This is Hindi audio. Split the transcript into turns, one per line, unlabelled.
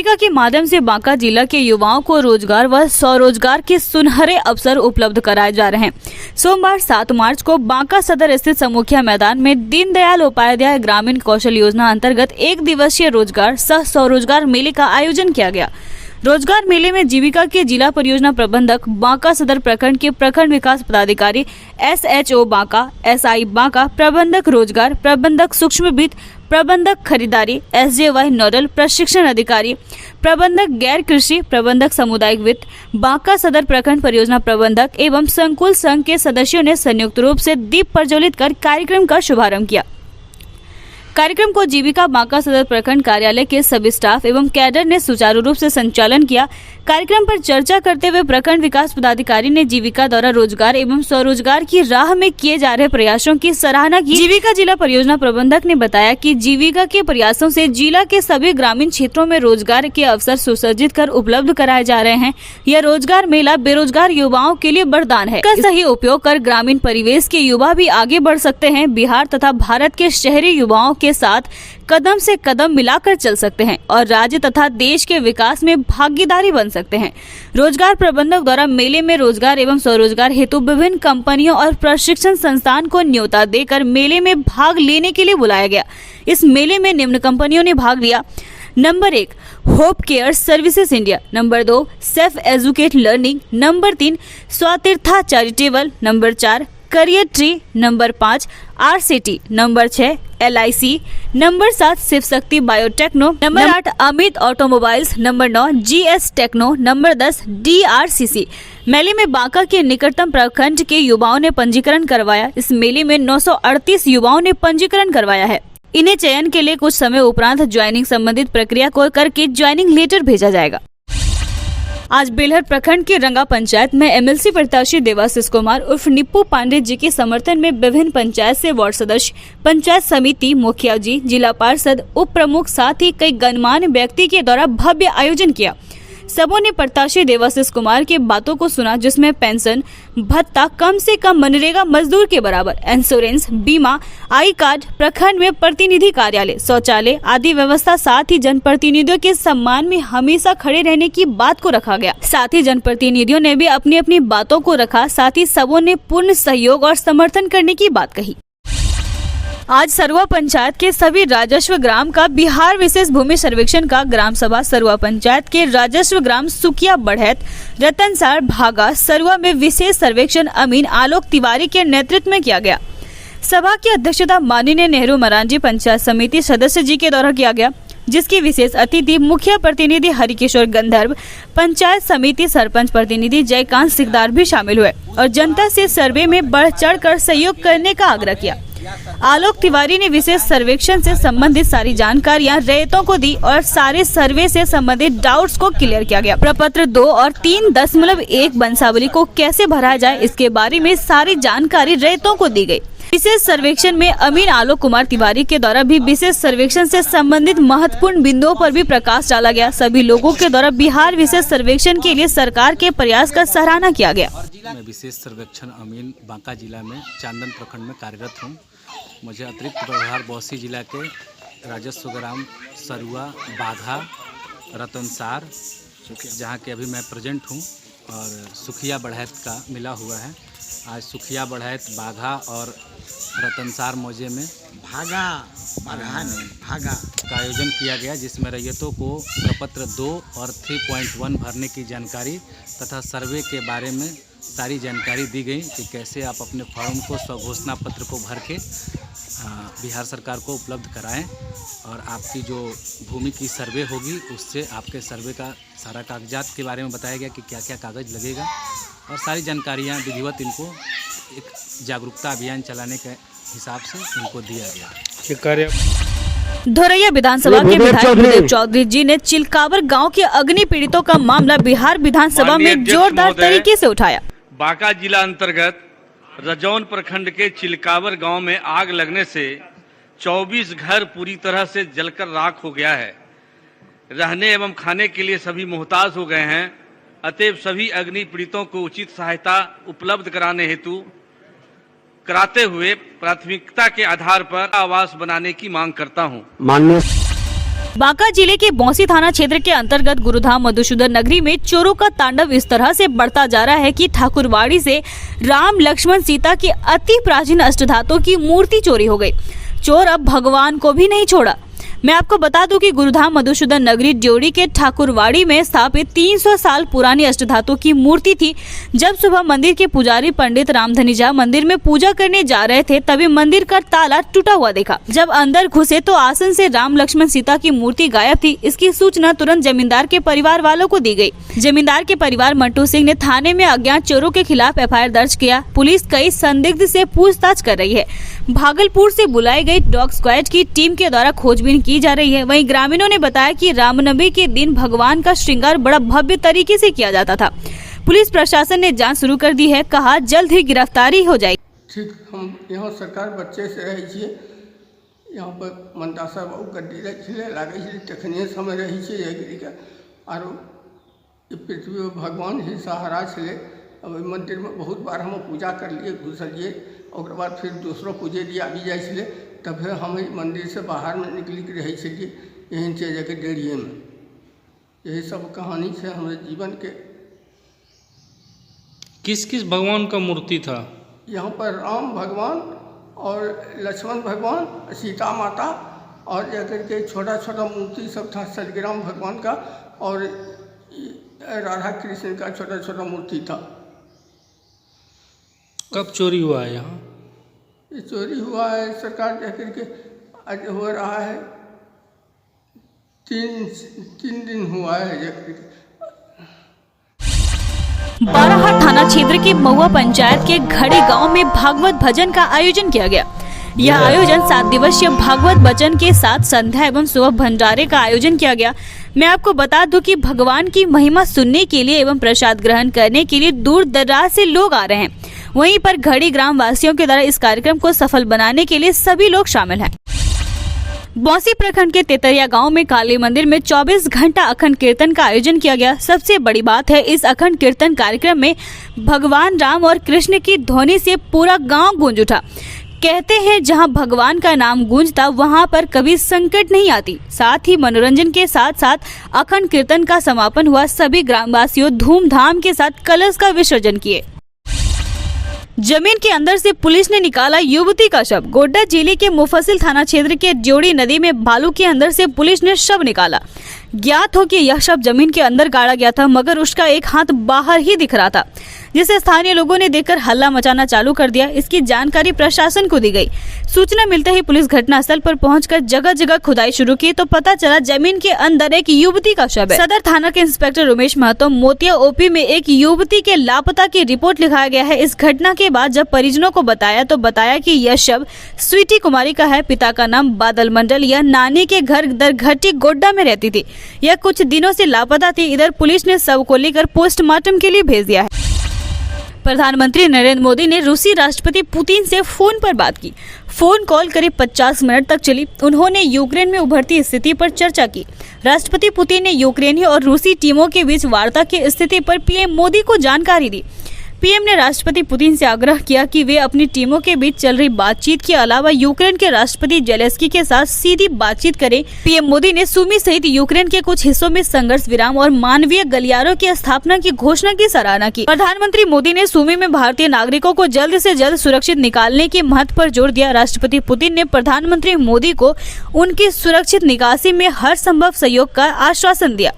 जीविका के माध्यम से बांका जिला के युवाओं को रोजगार व स्वरोजगार के सुनहरे अवसर उपलब्ध कराए जा रहे हैं। सोमवार 7 मार्च को बांका सदर स्थित समूखिया मैदान में दीनदयाल उपाध्याय ग्रामीण कौशल योजना अंतर्गत 1 दिवसीय रोजगार सह स्वरोजगार मेले का आयोजन किया गया। रोजगार मेले में जीविका के जिला परियोजना प्रबंधक, बांका सदर प्रखंड के प्रखंड विकास पदाधिकारी, SHO बांका, SI बांका, प्रबंधक रोजगार, प्रबंधक सूक्ष्म वित्त, प्रबंधक खरीदारी, SJY नोडल प्रशिक्षण अधिकारी, प्रबंधक गैर कृषि, प्रबंधक सामुदायिक वित्त, बांका सदर प्रखंड परियोजना प्रबंधक एवं संकुल संघ के सदस्यों ने संयुक्त रूप से दीप प्रज्वलित कर कार्यक्रम का शुभारंभ किया। कार्यक्रम को जीविका बांका सदर प्रखंड कार्यालय के सभी स्टाफ एवं कैडर ने सुचारू रूप से संचालन किया। कार्यक्रम पर चर्चा करते हुए प्रखंड विकास पदाधिकारी ने जीविका द्वारा रोजगार एवं स्वरोजगार की राह में किए जा रहे प्रयासों की सराहना की। जीविका जिला परियोजना प्रबंधक ने बताया कि जीविका के प्रयासों से जिला के सभी ग्रामीण क्षेत्रों में रोजगार के अवसर सुसज्जित कर उपलब्ध कराए जा रहे हैं। यह रोजगार मेला बेरोजगार युवाओं के लिए वरदान है। इसका सही उपयोग कर ग्रामीण परिवेश के युवा भी आगे बढ़ सकते हैं। बिहार तथा भारत के शहरी युवाओं के साथ कदम से कदम मिलाकर चल सकते हैं और राज्य तथा देश के विकास में भागीदारी बन सकते हैं। रोजगार प्रबंधक द्वारा मेले में रोजगार एवं स्वरोजगार हेतु विभिन्न कंपनियों और प्रशिक्षण संस्थान को न्योता देकर मेले में भाग लेने के लिए बुलाया गया। इस मेले में निम्न कंपनियों ने भाग लिया। Number 1 hope care services India, number 2 safe educate learning, number 3 Swatirtha charitable, number 4 career tree, number 5 RCT, number 6 LIC, number 7 Shiv Shakti biotechno, number 8 Amit automobiles, number 9 GS techno, number 10 DRCC। मेले में बांका के निकटतम प्रखंड के युवाओं ने पंजीकरण करवाया। इस मेले में 938 युवाओं ने पंजीकरण करवाया है। इन्हें चयन के लिए कुछ समय उपरांत ज्वाइनिंग संबंधित प्रक्रिया को करके ज्वाइनिंग लेटर भेजा जाएगा। आज बेलहर प्रखंड के रंगा पंचायत में MLC प्रत्याशी देवाशीष कुमार उर्फ निप्पू पांडे जी के समर्थन में विभिन्न पंचायत से वार्ड सदस्य, पंचायत समिति, मुखिया जी, जिला पार्षद, उप प्रमुख साथ ही कई गणमान्य व्यक्ति के द्वारा भव्य आयोजन किया। सबों ने प्रत्याशी देवाशीष कुमार के बातों को सुना, जिसमें पेंशन भत्ता कम से कम मनरेगा मजदूर के बराबर, इंश्योरेंस, बीमा, आई कार्ड, प्रखंड में प्रतिनिधि कार्यालय, शौचालय आदि व्यवस्था, साथ ही जनप्रतिनिधियों के सम्मान में हमेशा खड़े रहने की बात को रखा गया। साथ ही जनप्रतिनिधियों ने भी अपनी अपनी बातों को रखा। साथ ही सबों ने पूर्ण सहयोग और समर्थन करने की बात कही। आज सरुआ पंचायत के सभी राजस्व ग्राम का बिहार विशेष भूमि सर्वेक्षण का ग्राम सभा सरुआ पंचायत के राजस्व ग्राम सुखिया बढ़ैत, रतनसार, भागा, सरुआ में विशेष सर्वेक्षण अमीन आलोक तिवारी के नेतृत्व में किया गया। सभा की अध्यक्षता माननीय नेहरू मरांडी पंचायत समिति सदस्य जी के द्वारा किया गया, जिसकी विशेष अतिथि मुख्य प्रतिनिधि हरिकिशोर गंधर्व, पंचायत समिति सरपंच प्रतिनिधि जयकांत सिकदार भी शामिल हुए और जनता से सर्वे में बढ़ चढ़ कर सहयोग करने का आग्रह किया। आलोक तिवारी ने विशेष सर्वेक्षण से संबंधित सारी जानकारियां रैयतों को दी और सारे सर्वे से संबंधित डाउट्स को क्लियर किया गया। प्रपत्र 2 और 3.1 वंशावली को कैसे भरा जाए, इसके बारे में सारी जानकारी रैयतों को दी गई। विशेष सर्वेक्षण में अमीन आलोक कुमार तिवारी के द्वारा भी विशेष सर्वेक्षण से संबंधित महत्वपूर्ण बिंदुओं पर भी प्रकाश डाला गया। सभी लोगों के द्वारा बिहार विशेष सर्वेक्षण के लिए सरकार के प्रयास का सराहना किया गया।
मैं विशेष सर्वेक्षण अमीन बांका जिला में चांदन प्रखंड में कार्यरत हूँ। मुझे अतिरिक्त प्रभार बौसी जिला के राजस्व ग्राम सरुआ, बाघा, रतनसार, जहाँ के अभी मैं प्रेजेंट हूँ, और सुखिया बढ़ैत का मिला हुआ है। आज सुखिया बढ़ैत, बाघा और रतनसार मौजे में भागा का आयोजन किया गया, जिसमें रैयतों को प्रपत्र 2 और 3.1 भरने की जानकारी तथा सर्वे के बारे में सारी जानकारी दी गई कि कैसे आप अपने फॉर्म को स्वघोषणा पत्र को भर के बिहार सरकार को उपलब्ध कराएं और आपकी जो भूमि की सर्वे होगी उससे आपके सर्वे का सारा कागजात के बारे में बताया गया कि क्या क्या कागज़ लगेगा और सारी जानकारियां विधिवत इनको एक जागरूकता अभियान चलाने के हिसाब से इनको दिया गया।
धोरैया विधानसभा के विधायक गुरुदेव चौधरी जी ने चिलकावर गांव के अग्नि पीड़ितों का मामला बिहार विधानसभा में जोरदार तरीके से उठाया।
बांका जिला अंतर्गत रजौन प्रखंड के चिलकावर गांव में आग लगने से 24 घर पूरी तरह से जलकर राख हो गया है। रहने एवं खाने के लिए सभी मोहताज हो गए हैं। अतएव सभी अग्नि पीड़ितों को उचित सहायता उपलब्ध कराते हुए प्राथमिकता के आधार पर आवास बनाने की मांग करता हूं।
बांका जिले के बौंसी थाना क्षेत्र के अंतर्गत गुरुधाम मधुसूदन नगरी में चोरों का तांडव इस तरह से बढ़ता जा रहा है कि ठाकुरवाड़ी से राम लक्ष्मण सीता की अति प्राचीन अष्टधातु की मूर्ति चोरी हो गई। चोर अब भगवान को भी नहीं छोड़ा। मैं आपको बता दूं कि गुरुधाम मधुसूदन नगरी ड्योढ़ी के ठाकुरवाड़ी में स्थापित 300 साल पुरानी अष्टधातु की मूर्ति थी। जब सुबह मंदिर के पुजारी पंडित रामधनी झा मंदिर में पूजा करने जा रहे थे, तभी मंदिर का ताला टूटा हुआ देखा। जब अंदर घुसे तो आसन से राम लक्ष्मण सीता की मूर्ति गायब थी। इसकी सूचना तुरंत जमींदार के परिवार वालों को दी गई। जमींदार के परिवार मंटू सिंह ने थाने में अज्ञात चोरों के खिलाफ FIR दर्ज किया। पुलिस कई संदिग्ध से पूछताछ कर रही है। भागलपुर से बुलाई गई डॉग स्क्वाड की टीम के द्वारा खोजबीन की जा रही है। वहीं ग्रामीणों ने बताया कि रामनवमी के दिन भगवान का श्रृंगार बड़ा भव्य तरीके से किया जाता था। पुलिस प्रशासन ने जांच शुरू कर दी है। कहा जल्द ही गिरफ्तारी हो जाएगी।
ठीक, हम यहाँ सरकार बच्चे से रही छे, यहाँ पर मनतासा बाबू गड्डी लागे तखने समय रही छे और पृथ्वी में भगवान ही सहारा छे। अब मंदिर में बहुत बार हम पूजा कर लिए, घुसलिए और बाद फिर दूसरों पूजे लिए आबि जाए, तब फिर हम मंदिर से बाहर में निकली के रही छे यहीं से जाके डेढ़िए में। यही सब कहानी से हमारे जीवन के।
किस किस भगवान का मूर्ति था
यहाँ पर? राम भगवान और लक्ष्मण भगवान, सीता माता और जाकर के छोटा छोटा मूर्ति सब था। सलग्राम भगवान का और राधा कृष्ण का छोटा छोटा मूर्ति था।
कब चोरी हुआ है यहाँ?
ये चोरी हुआ है सरकार जाकर के आज हो रहा है, तीन दिन हुआ है जाकर के।
बाराहाट थाना क्षेत्र के महुआ पंचायत के घड़ी गांव में भागवत भजन का आयोजन किया गया। यह आयोजन 7 दिवसीय भागवत भजन के साथ संध्या एवं सुबह भंडारे का आयोजन किया गया। मैं आपको बता दूं कि भगवान की महिमा सुनने के लिए एवं प्रसाद ग्रहण करने के लिए दूर दराज से लोग आ रहे हैं। वहीं पर घड़ी ग्राम वासियों के द्वारा इस कार्यक्रम को सफल बनाने के लिए सभी लोग शामिल हैं। बौंसी प्रखंड के तेतरिया गांव में काली मंदिर में 24 घंटा अखंड कीर्तन का आयोजन किया गया। सबसे बड़ी बात है, इस अखंड कीर्तन कार्यक्रम में भगवान राम और कृष्ण की ध्वनि से पूरा गांव गूंज उठा। कहते हैं जहां भगवान का नाम गूंजता वहां पर कभी संकट नहीं आती। साथ ही मनोरंजन के साथ साथ अखंड कीर्तन का समापन हुआ। सभी ग्रामवासियों धूमधाम के साथ कलश का विसर्जन किए। जमीन के अंदर से पुलिस ने निकाला युवती का शव। गोड्डा जिले के मुफस्सिल थाना क्षेत्र के ड्योढ़ी नदी में बालू के अंदर से पुलिस ने शव निकाला। ज्ञात हो कि यह शव जमीन के अंदर गाड़ा गया था, मगर उसका एक हाथ बाहर ही दिख रहा था, जिसे स्थानीय लोगों ने देखकर हल्ला मचाना चालू कर दिया। इसकी जानकारी प्रशासन को दी गई। सूचना मिलते ही पुलिस घटनास्थल पर पहुंचकर जगह जगह खुदाई शुरू की तो पता चला जमीन के अंदर एक युवती का शव है। सदर थाना के इंस्पेक्टर उमेश महतो मोतिया OP में एक युवती के लापता की रिपोर्ट लिखाया गया है। इस घटना के बाद जब परिजनों को बताया कि यह शव स्वीटी कुमारी का है। पिता का नाम बादल मंडल। यह नानी के घर दरघट्टी गोड्डा में रहती थी। यह कुछ दिनों से लापता थी। इधर पुलिस ने शव को लेकर पोस्टमार्टम के लिए भेज दिया है। प्रधानमंत्री नरेंद्र मोदी ने रूसी राष्ट्रपति पुतिन से फोन पर बात की। फोन कॉल करीब 50 मिनट तक चली। उन्होंने यूक्रेन में उभरती स्थिति पर चर्चा की। राष्ट्रपति पुतिन ने यूक्रेनी और रूसी टीमों के बीच वार्ता की स्थिति पर PM मोदी को जानकारी दी। PM ने राष्ट्रपति पुतिन से आग्रह किया कि वे अपनी टीमों के बीच चल रही बातचीत के अलावा यूक्रेन के राष्ट्रपति जेलेंस्की के साथ सीधी बातचीत करें। PM मोदी ने सुमी सहित यूक्रेन के कुछ हिस्सों में संघर्ष विराम और मानवीय गलियारों की स्थापना की घोषणा की सराहना की। प्रधानमंत्री मोदी ने सुमी में भारतीय नागरिकों को जल्द से जल्द सुरक्षित निकालने के महत्व पर जोर दिया। राष्ट्रपति पुतिन ने प्रधानमंत्री मोदी को उनकी सुरक्षित निकासी में हर संभव सहयोग का आश्वासन दिया।